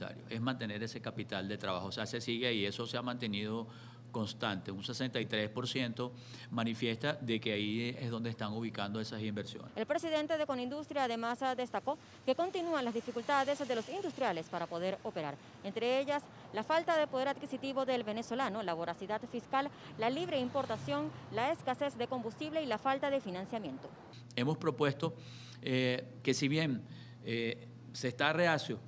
prioritario, es mantener ese capital de trabajo. O sea, se sigue ahí, eso se ha mantenido constante. Un 63% manifiesta de que ahí es donde están ubicando esas inversiones. El presidente de Conindustria además destacó que continúan las dificultades de los industriales para poder operar, entre ellas la falta de poder adquisitivo del venezolano, la voracidad fiscal, la libre importación, la escasez de combustible y la falta de financiamiento. Hemos propuesto que si bien se está reacio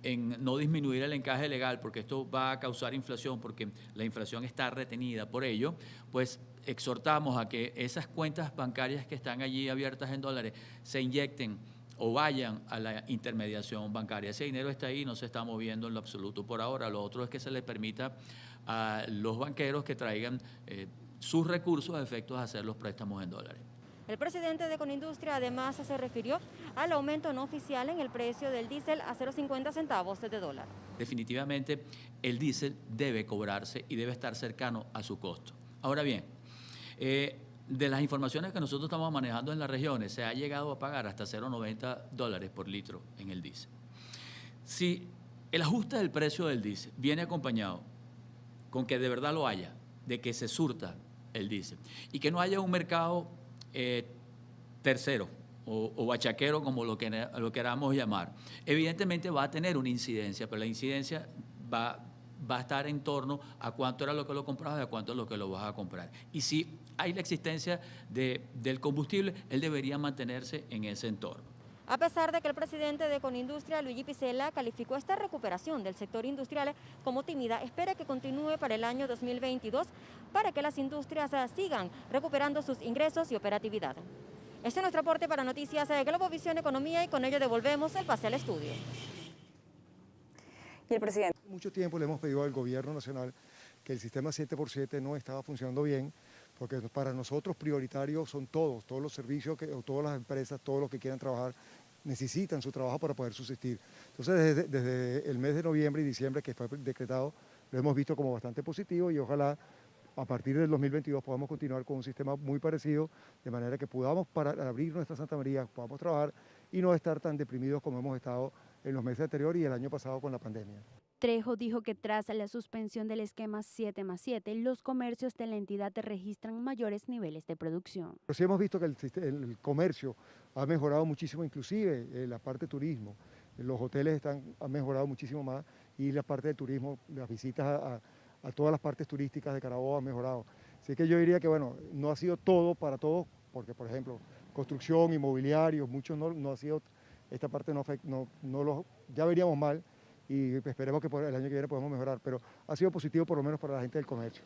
en no disminuir el encaje legal, porque esto va a causar inflación, porque la inflación está retenida por ello, pues exhortamos a que esas cuentas bancarias que están allí abiertas en dólares se inyecten o vayan a la intermediación bancaria. Ese dinero está ahí, no se está moviendo en lo absoluto por ahora. Lo otro es que se le permita a los banqueros que traigan sus recursos a efectos de hacer los préstamos en dólares. El presidente de Conindustria además se refirió al aumento no oficial en el precio del diésel a 0,50 centavos de dólar. Definitivamente el diésel debe cobrarse y debe estar cercano a su costo. Ahora bien, de las informaciones que nosotros estamos manejando en las regiones, se ha llegado a pagar hasta 0,90 dólares por litro en el diésel. Si el ajuste del precio del diésel viene acompañado con que de verdad lo haya, de que se surta el diésel y que no haya un mercado tercero o bachaquero, como lo queramos llamar, evidentemente va a tener una incidencia, pero la incidencia va a estar en torno a cuánto era lo que lo comprabas y a cuánto es lo que lo vas a comprar. Y si hay la existencia del combustible, él debería mantenerse en ese entorno. A pesar de que el presidente de Conindustria, Luigi Piccella, calificó esta recuperación del sector industrial como tímida, espera que continúe para el año 2022 para que las industrias sigan recuperando sus ingresos y operatividad. Este es nuestro aporte para Noticias de Globovisión Economía y con ello devolvemos el pase al estudio. Y el presidente. Mucho tiempo le hemos pedido al gobierno nacional que el sistema 7x7 no estaba funcionando bien, porque para nosotros prioritarios son todos los servicios, o todas las empresas, todos los que quieran trabajar, necesitan su trabajo para poder subsistir. Entonces, desde el mes de noviembre y diciembre que fue decretado, lo hemos visto como bastante positivo y ojalá a partir del 2022 podamos continuar con un sistema muy parecido, de manera que podamos abrir nuestra Santa María, podamos trabajar y no estar tan deprimidos como hemos estado en los meses anteriores y el año pasado con la pandemia. Trejo dijo que tras la suspensión del esquema 7+7, los comercios de la entidad registran mayores niveles de producción. Pero sí hemos visto que el comercio ha mejorado muchísimo, inclusive la parte de turismo. Los hoteles han mejorado muchísimo más y la parte de turismo, las visitas a todas las partes turísticas de Carabobo han mejorado. Así que yo diría que, bueno, no ha sido todo para todos, porque, por ejemplo, construcción, inmobiliario, muchos no ha sido, esta parte ya veríamos mal, y esperemos que por el año que viene podamos mejorar, pero ha sido positivo por lo menos para la gente del comercio.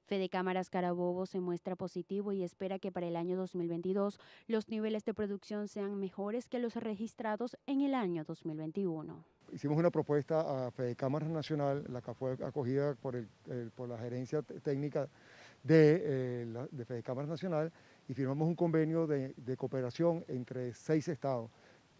Fede Cámaras Carabobo se muestra positivo y espera que para el año 2022 los niveles de producción sean mejores que los registrados en el año 2021. Hicimos una propuesta a Fede Cámaras Nacional, la que fue acogida por la gerencia técnica de Fede Cámaras Nacional, y firmamos un convenio de cooperación entre 6 estados,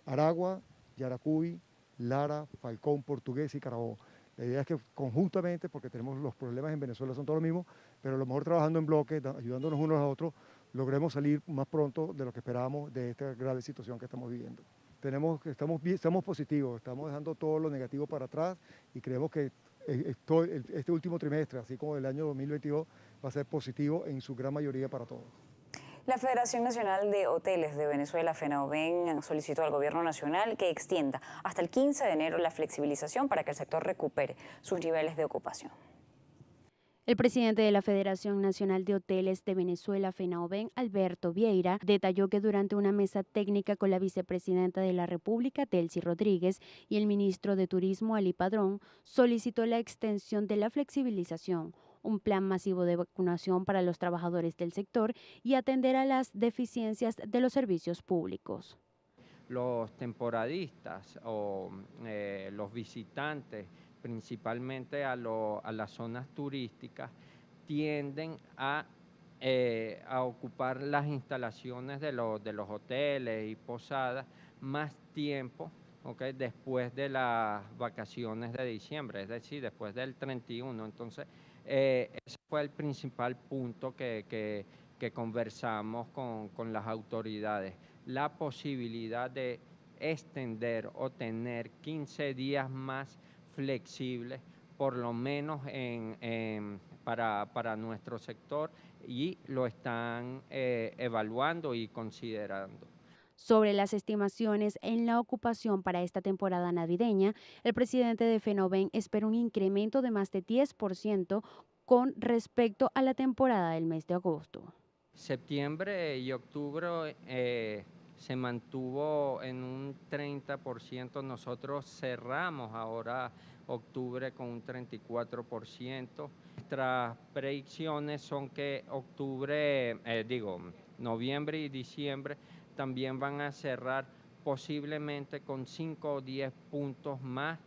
Aragua, Yaracuy, Lara, Falcón, Portugués y Carabobo. La idea es que conjuntamente, porque tenemos los problemas en Venezuela, son todos los mismos, pero a lo mejor trabajando en bloque, ayudándonos unos a otros, logremos salir más pronto de lo que esperábamos de esta grave situación que estamos viviendo. Estamos positivos, estamos dejando todo lo negativo para atrás y creemos que este último trimestre, así como el año 2022, va a ser positivo en su gran mayoría para todos. La Federación Nacional de Hoteles de Venezuela, FENAHOVEN, solicitó al Gobierno Nacional que extienda hasta el 15 de enero la flexibilización para que el sector recupere sus niveles de ocupación. El presidente de la Federación Nacional de Hoteles de Venezuela, FENAHOVEN, Alberto Vieira, detalló que durante una mesa técnica con la vicepresidenta de la República, Delcy Rodríguez, y el ministro de Turismo, Ali Padrón, solicitó la extensión de la flexibilización, un plan masivo de vacunación para los trabajadores del sector y atender a las deficiencias de los servicios públicos. Los temporadistas o los visitantes, principalmente a las zonas turísticas, tienden a ocupar las instalaciones de los hoteles y posadas más tiempo, ¿okay?, después de las vacaciones de diciembre, es decir, después del 31. Entonces, ese fue el principal punto que conversamos con las autoridades, la posibilidad de extender o tener 15 días más flexibles, por lo menos para nuestro sector, y lo están evaluando y considerando. Sobre las estimaciones en la ocupación para esta temporada navideña, el presidente de FENAUBEN espera un incremento de más de 10% con respecto a la temporada del mes de agosto. Septiembre y octubre se mantuvo en un 30%, nosotros cerramos ahora octubre con un 34%. Nuestras predicciones son que noviembre y diciembre también van a cerrar posiblemente con 5 o 10 puntos más,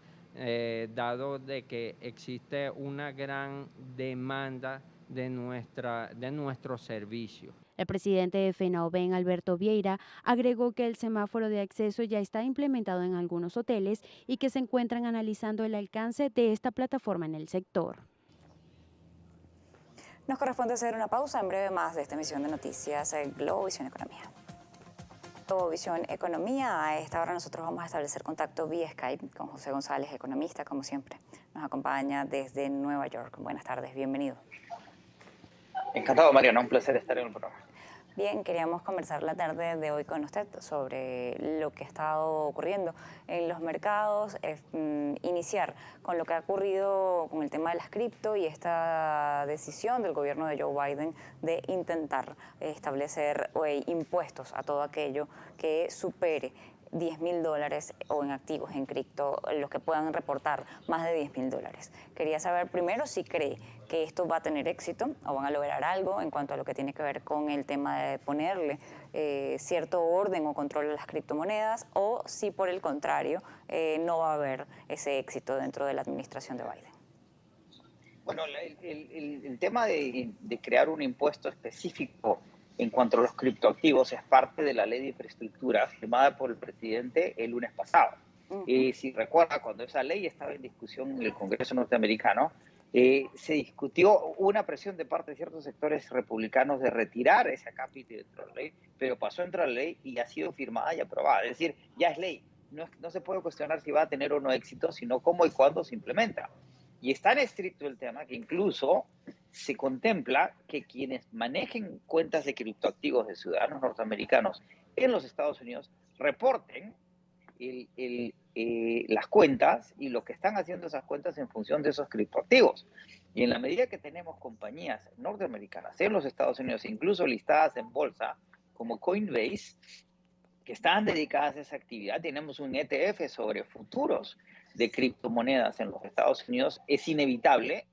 dado de que existe una gran demanda de nuestro servicio. El presidente de FENAUBEN, Alberto Vieira, agregó que el semáforo de acceso ya está implementado en algunos hoteles y que se encuentran analizando el alcance de esta plataforma en el sector. Nos corresponde hacer una pausa, en breve más de esta emisión de noticias Globovisión Economía. Globovisión Economía, a esta hora nosotros vamos a establecer contacto vía Skype con José González, economista, como siempre. Nos acompaña desde Nueva York. Buenas tardes, bienvenido. Encantado, Mariana, un placer estar en el programa. Bien, queríamos conversar la tarde de hoy con usted sobre lo que ha estado ocurriendo en los mercados, iniciar con lo que ha ocurrido con el tema de las cripto y esta decisión del gobierno de Joe Biden de intentar establecer impuestos a todo aquello que supere $10.000 o en activos, en cripto, los que puedan reportar más de $10.000. Quería saber primero si cree que esto va a tener éxito o van a lograr algo en cuanto a lo que tiene que ver con el tema de ponerle cierto orden o control a las criptomonedas, o si por el contrario no va a haber ese éxito dentro de la administración de Biden. Bueno, el tema de crear un impuesto específico en cuanto a los criptoactivos es parte de la ley de infraestructura firmada por el presidente el lunes pasado. Si recuerda, cuando esa ley estaba en discusión en el Congreso norteamericano, se discutió una presión de parte de ciertos sectores republicanos de retirar ese capítulo dentro de la ley, pero pasó dentro de la ley y ha sido firmada y aprobada. Es decir, ya es ley. No se puede cuestionar si va a tener o no éxito, sino cómo y cuándo se implementa. Y es tan estricto el tema que incluso se contempla que quienes manejen cuentas de criptoactivos de ciudadanos norteamericanos en los Estados Unidos reporten las cuentas y lo que están haciendo esas cuentas en función de esos criptoactivos. Y en la medida que tenemos compañías norteamericanas en los Estados Unidos, incluso listadas en bolsa, como Coinbase, que están dedicadas a esa actividad, tenemos un ETF sobre futuros de criptomonedas en los Estados Unidos, es inevitable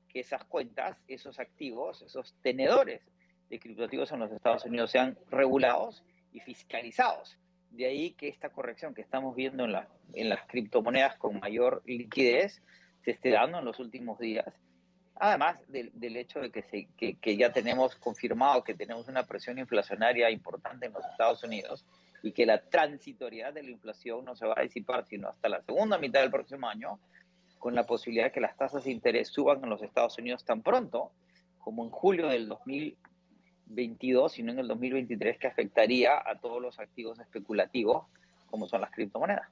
que esas cuentas, esos activos, esos tenedores de criptoactivos en los Estados Unidos sean regulados y fiscalizados. De ahí que esta corrección que estamos viendo en las criptomonedas con mayor liquidez se esté dando en los últimos días. Además del hecho de que ya tenemos confirmado que tenemos una presión inflacionaria importante en los Estados Unidos y que la transitoriedad de la inflación no se va a disipar sino hasta la segunda mitad del próximo año, con la posibilidad de que las tasas de interés suban en los Estados Unidos tan pronto como en julio del 2022, sino en el 2023, que afectaría a todos los activos especulativos como son las criptomonedas.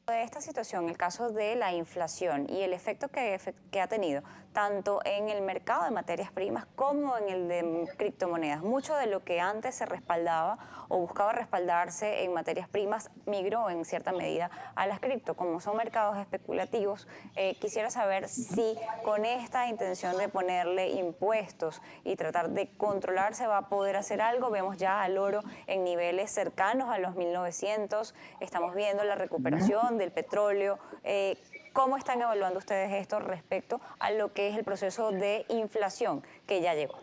De esta situación, el caso de la inflación y el efecto que ha tenido tanto en el mercado de materias primas como en el de criptomonedas. Mucho de lo que antes se respaldaba o buscaba respaldarse en materias primas migró en cierta medida a las cripto. Como son mercados especulativos, quisiera saber si con esta intención de ponerle impuestos y tratar de controlar se va a poder hacer algo. Vemos ya al oro en niveles cercanos a los 1900, estamos viendo la recuperación del petróleo. ¿Cómo están evaluando ustedes esto respecto a lo que es el proceso de inflación que ya llegó?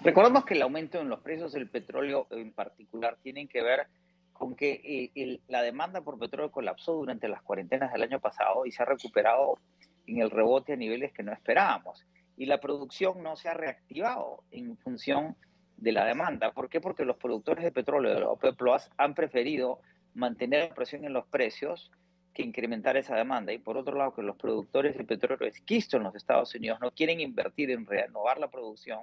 Recordemos que el aumento en los precios del petróleo en particular tienen que ver con que la demanda por petróleo colapsó durante las cuarentenas del año pasado y se ha recuperado en el rebote a niveles que no esperábamos. Y la producción no se ha reactivado en función de la demanda. ¿Por qué? Porque los productores de petróleo de la OPEP Plus han preferido mantener la presión en los precios que incrementar esa demanda. Y por otro lado, que los productores de petróleo esquisto en los Estados Unidos no quieren invertir en renovar la producción,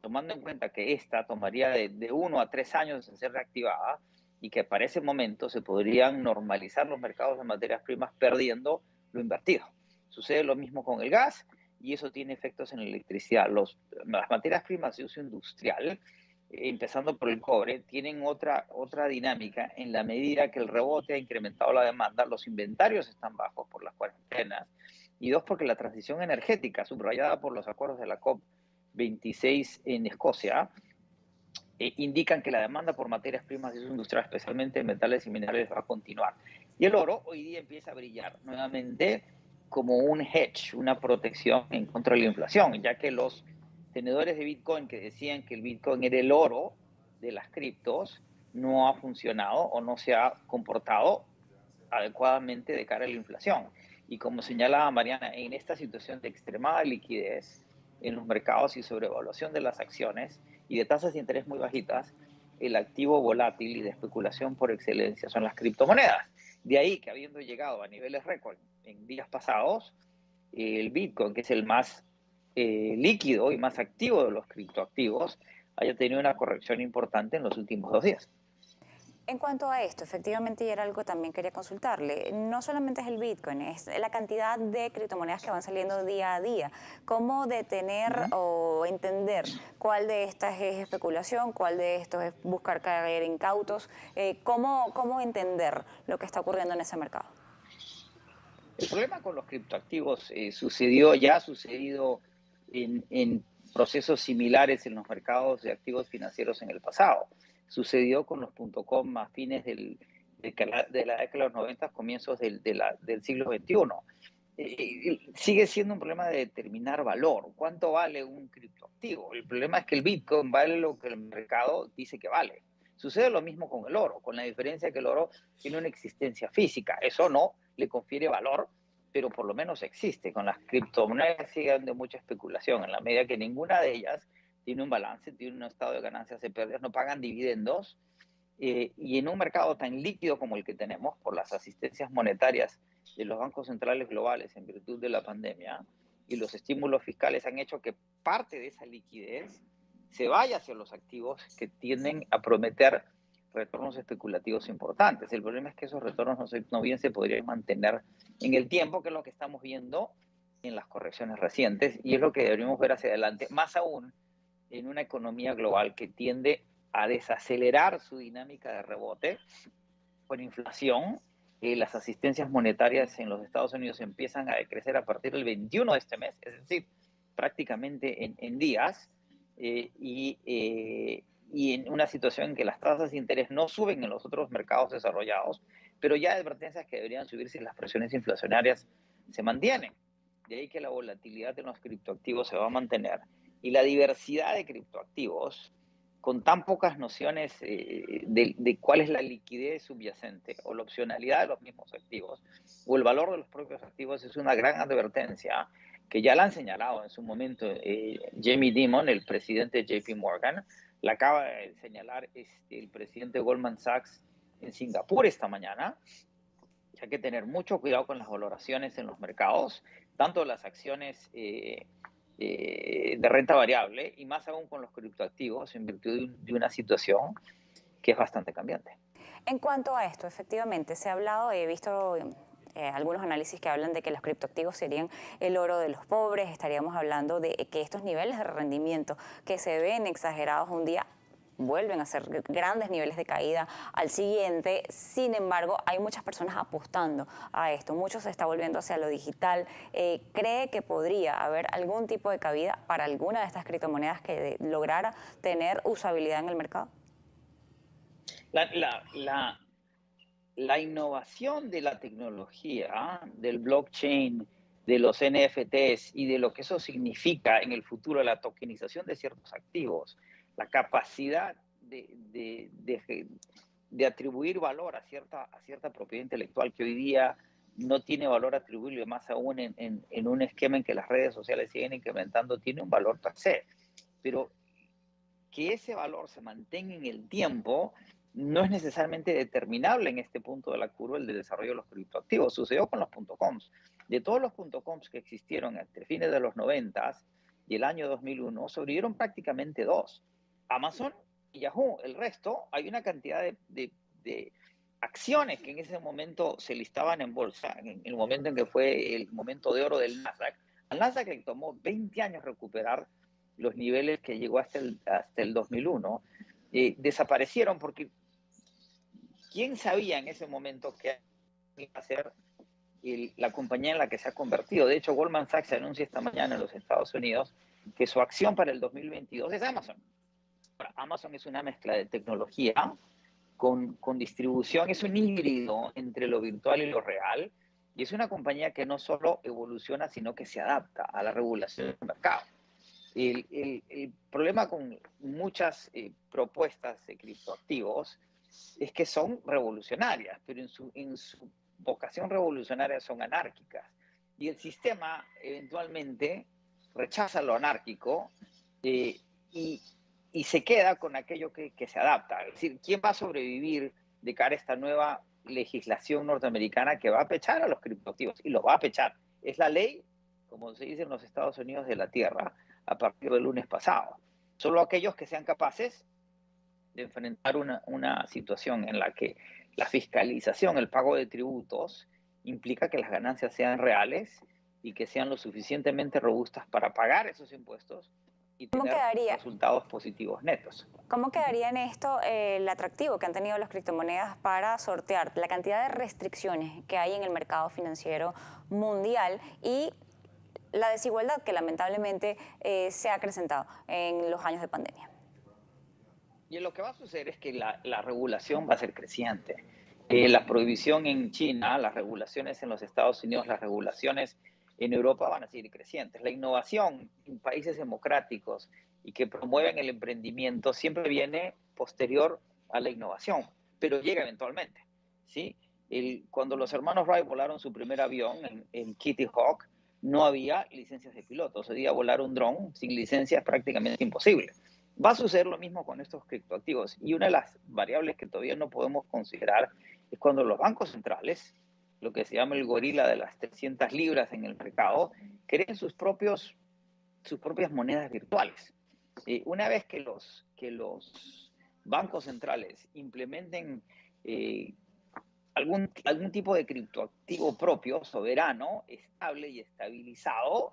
tomando en cuenta que esta tomaría de 1 a 3 años en ser reactivada, y que para ese momento se podrían normalizar los mercados de materias primas perdiendo lo invertido. Sucede lo mismo con el gas y eso tiene efectos en la electricidad. Las materias primas de uso industrial, empezando por el cobre, tienen otra dinámica en la medida que el rebote ha incrementado la demanda, los inventarios están bajos por las cuarentenas, y dos, porque la transición energética, subrayada por los acuerdos de la COP26 en Escocia, indican que la demanda por materias primas de uso industrial, especialmente metales y minerales, va a continuar. Y el oro hoy día empieza a brillar nuevamente como un hedge, una protección en contra de la inflación, ya que los tenedores de Bitcoin que decían que el Bitcoin era el oro de las criptos no ha funcionado o no se ha comportado adecuadamente de cara a la inflación. Y como señalaba Mariana, en esta situación de extremada liquidez en los mercados y sobrevaluación de las acciones y de tasas de interés muy bajitas, el activo volátil y de especulación por excelencia son las criptomonedas. De ahí que habiendo llegado a niveles récord en días pasados, el Bitcoin, que es el más líquido y más activo de los criptoactivos, haya tenido una corrección importante en los últimos 2 días. En cuanto a esto, efectivamente, y era algo que también quería consultarle, no solamente es el Bitcoin, es la cantidad de criptomonedas que van saliendo día a día. ¿Cómo detener o entender cuál de estas es especulación, cuál de estos es buscar caer incautos? ¿Cómo entender lo que está ocurriendo en ese mercado? El problema con los criptoactivos ya ha sucedido en procesos similares en los mercados de activos financieros en el pasado. Sucedió con los .com a fines de la década de los 90, comienzos del siglo XXI. Sigue siendo un problema de determinar valor. ¿Cuánto vale un criptoactivo? El problema es que el Bitcoin vale lo que el mercado dice que vale. Sucede lo mismo con el oro, con la diferencia que el oro tiene una existencia física. Eso no le confiere valor, pero por lo menos existe. Con las criptomonedas sigue habiendo mucha especulación, en la medida que ninguna de ellas tiene un balance, tiene un estado de ganancias y pérdidas, no pagan dividendos, y en un mercado tan líquido como el que tenemos, por las asistencias monetarias de los bancos centrales globales en virtud de la pandemia, y los estímulos fiscales han hecho que parte de esa liquidez se vaya hacia los activos que tienden a prometer retornos especulativos importantes. El problema es que esos retornos no bien se podrían mantener en el tiempo, que es lo que estamos viendo en las correcciones recientes, y es lo que deberíamos ver hacia adelante, más aún en una economía global que tiende a desacelerar su dinámica de rebote por inflación. Las asistencias monetarias en los Estados Unidos empiezan a decrecer a partir del 21 de este mes, es decir, prácticamente en días, y en una situación en que las tasas de interés no suben en los otros mercados desarrollados, pero ya hay advertencias que deberían subir si las presiones inflacionarias se mantienen. De ahí que la volatilidad de los criptoactivos se va a mantener, y la diversidad de criptoactivos, con tan pocas nociones de cuál es la liquidez subyacente o la opcionalidad de los mismos activos o el valor de los propios activos, es una gran advertencia que ya la han señalado en su momento Jamie Dimon, el presidente de JP Morgan, la acaba de señalar el presidente de Goldman Sachs en Singapur esta mañana. Hay que tener mucho cuidado con las valoraciones en los mercados, tanto las acciones de renta variable y más aún con los criptoactivos, en virtud de una situación que es bastante cambiante. En cuanto a esto, efectivamente, se ha hablado, he visto algunos análisis que hablan de que los criptoactivos serían el oro de los pobres, estaríamos hablando de que estos niveles de rendimiento que se ven exagerados un día vuelven a ser grandes niveles de caída al siguiente. Sin embargo, hay muchas personas apostando a esto. Mucho se está volviendo hacia lo digital. ¿Cree que podría haber algún tipo de cabida para alguna de estas criptomonedas que lograra tener usabilidad en el mercado? La innovación de la tecnología, del blockchain, de los NFTs y de lo que eso significa en el futuro, la tokenización de ciertos activos, la capacidad de atribuir valor a cierta propiedad intelectual que hoy día no tiene valor atribuible, más aún en un esquema en que las redes sociales siguen incrementando, tiene un valor per se. Pero que ese valor se mantenga en el tiempo no es necesariamente determinable en este punto de la curva del desarrollo de los criptoactivos. Sucedió con los .coms. De todos los .coms que existieron entre fines de los 90 y el año 2001, sobrevivieron prácticamente 2. Amazon y Yahoo. El resto, hay una cantidad de de acciones que en ese momento se listaban en bolsa, en el momento en que fue el momento de oro del Nasdaq. Al Nasdaq le tomó 20 años recuperar los niveles que llegó hasta el 2001. Desaparecieron porque ¿quién sabía en ese momento que iba a ser la compañía en la que se ha convertido? De hecho, Goldman Sachs anuncia esta mañana en los Estados Unidos que su acción para el 2022 es Amazon. Ahora, Amazon es una mezcla de tecnología con distribución, es un híbrido entre lo virtual y lo real, y es una compañía que no solo evoluciona, sino que se adapta a la regulación del mercado. El problema con muchas propuestas de criptoactivos es que son revolucionarias, pero en su vocación revolucionaria son anárquicas. Y el sistema eventualmente rechaza lo anárquico y se queda con aquello que se adapta. Es decir, ¿quién va a sobrevivir de cara a esta nueva legislación norteamericana que va a pechar a los criptoactivos? Y los va a pechar. Es la ley, como se dice en los Estados Unidos, de la tierra a partir del lunes pasado. Solo aquellos que sean capaces de enfrentar una situación en la que la fiscalización, el pago de tributos, implica que las ganancias sean reales y que sean lo suficientemente robustas para pagar esos impuestos y tener resultados positivos netos. ¿Cómo quedaría en esto el atractivo que han tenido las criptomonedas para sortear la cantidad de restricciones que hay en el mercado financiero mundial y la desigualdad que lamentablemente se ha acrecentado en los años de pandemia? Y lo que va a suceder es que la regulación va a ser creciente. La prohibición en China, las regulaciones en los Estados Unidos, las regulaciones en Europa van a seguir crecientes. La innovación en países democráticos y que promueven el emprendimiento siempre viene posterior a la innovación, pero llega eventualmente, ¿sí? Cuando los hermanos Wright volaron su primer avión en Kitty Hawk, no había licencias de pilotos. Hoy día volar un dron sin licencia es prácticamente imposible. Va a suceder lo mismo con estos criptoactivos. Y una de las variables que todavía no podemos considerar es cuando los bancos centrales, lo que se llama el gorila de las 300 libras en el mercado, creen sus propias monedas virtuales. Una vez que los bancos centrales implementen algún tipo de criptoactivo propio, soberano, estable y estabilizado,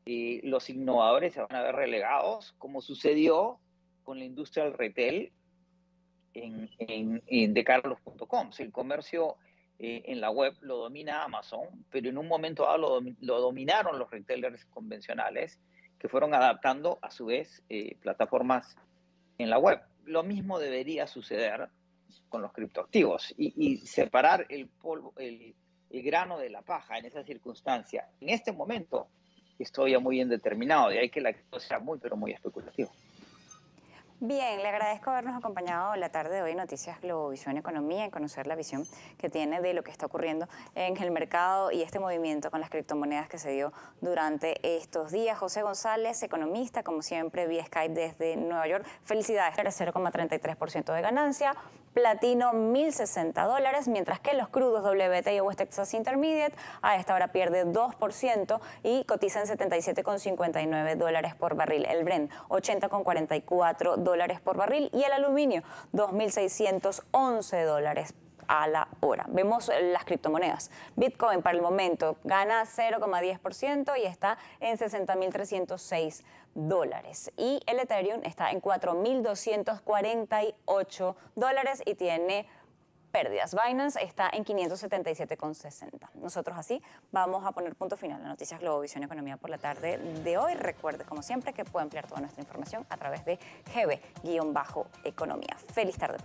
los innovadores se van a ver relegados, como sucedió con la industria del retail de cara a los .coms. El comercio en la web lo domina Amazon, pero en un momento dado lo dominaron los retailers convencionales, que fueron adaptando a su vez plataformas en la web. Lo mismo debería suceder con los criptoactivos y separar el grano de la paja en esa circunstancia. En este momento es todavía muy indeterminado, de ahí que la actividad sea muy, pero muy especulativa. Bien, le agradezco habernos acompañado la tarde de hoy en Noticias Globovisión Economía y conocer la visión que tiene de lo que está ocurriendo en el mercado y este movimiento con las criptomonedas que se dio durante estos días. José González, economista, como siempre, vía Skype desde Nueva York. Felicidades, 0,33% de ganancia. Platino, $1.060, mientras que los crudos WTI y West Texas Intermediate a esta hora pierde 2% y cotiza en $77,59 por barril. El Brent, $80,44 por barril y el aluminio, $2.611 a la hora. Vemos las criptomonedas. Bitcoin para el momento gana 0,10% y está en $60.306. Y el Ethereum está en $4.248 y tiene pérdidas. Binance está en 577,60. Nosotros así vamos a poner punto final a Noticias Globovisión Economía por la tarde de hoy. Recuerde, como siempre, que puede ampliar toda nuestra información a través de GB-Economía. Feliz tarde.